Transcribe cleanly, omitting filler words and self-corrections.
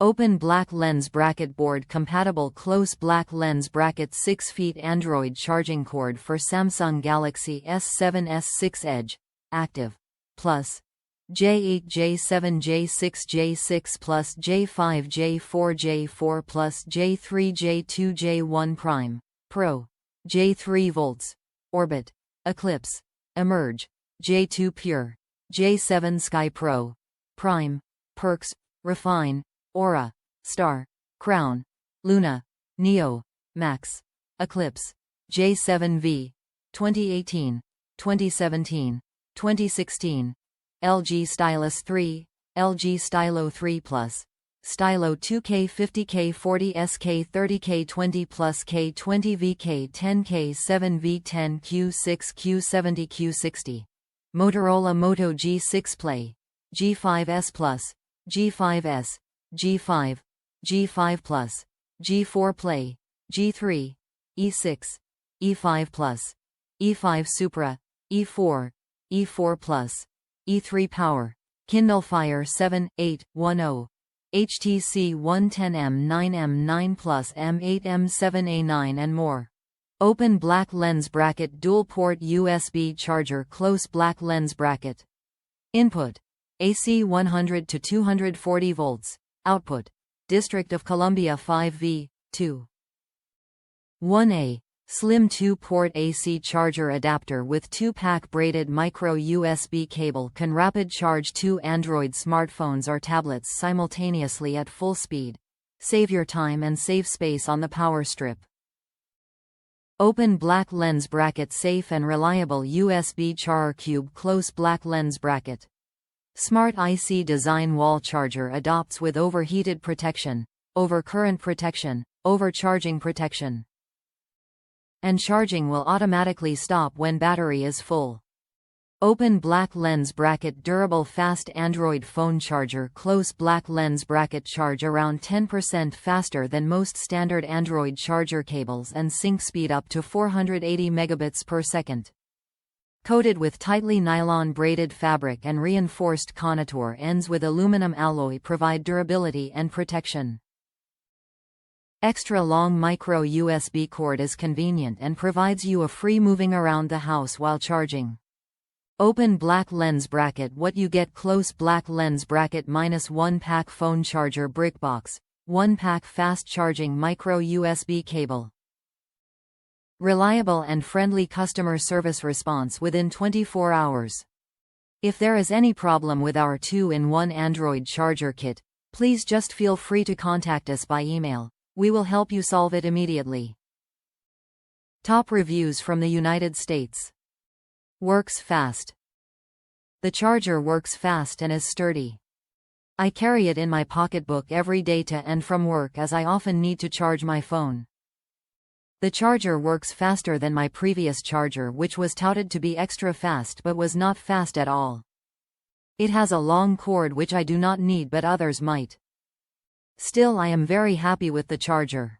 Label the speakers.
Speaker 1: Open black lens bracket board compatible close black lens bracket 6 feet Android charging cord for Samsung Galaxy S7 S6 Edge, active. Plus. J8 J7 J6 J6 plus J5 J4 J4 plus J3 J2 J1 Prime, Pro, J3 volts, Orbit, Eclipse, Emerge, J2 Pure, J7 Sky Pro, Prime, Perx, Refine, Aura, Star, Crown, Luna, Neo, Max, Eclipse, J7V, 2018, 2017, 2016, LG Stylus 3, LG Stylo 3 Plus, Stylo 2K 50K 40SK 30K 20 Plus K20V K10K 7V10 Q6 Q70 Q60. Motorola Moto G6 Play, G5S Plus, G5S, G5, G5 Plus, G4 Play, G3, E6, E5 Plus, E5 Supra, E4, E4 Plus, E3 Power, Kindle Fire 7, 8, 10, HTC 110M 9M9 Plus M8 M7A9 and more. Open black lens bracket dual port USB charger close black lens bracket. Input: AC 100 to 240 volts. Output: District of Columbia 5V, 2. 1A. Slim 2-port AC charger adapter with 2-pack braided micro USB cable can rapid charge 2 Android smartphones or tablets simultaneously at full speed. Save your time and save space on the power strip. Open black lens bracket safe and reliable USB charger cube close black lens bracket. Smart IC design wall charger adopts with overheated protection, overcurrent protection, overcharging protection. And charging will automatically stop when battery is full. Open black lens bracket durable fast Android phone charger close black lens bracket charge around 10% faster than most standard Android charger cables and sync speed up to 480 megabits per second. Coated with tightly nylon braided fabric and reinforced contour ends with aluminum alloy provide durability and protection. Extra long micro USB cord is convenient and provides you a free moving around the house while charging. Open black lens bracket what you get close black lens bracket -1 pack phone charger brick box, 1 pack fast charging micro USB cable. Reliable and friendly customer service response within 24 hours. If there is any problem with our 2-in-1 Android charger kit, please just feel free to contact us by email. We will help you solve it immediately. Top reviews from the United States. Works fast. The charger works fast and is sturdy. I carry it in my pocketbook every day to and from work as I often need to charge my phone. The charger works faster than my previous charger, which was touted to be extra fast but was not fast at all. It has a long cord which I do not need but others might. Still, I am very happy with the charger.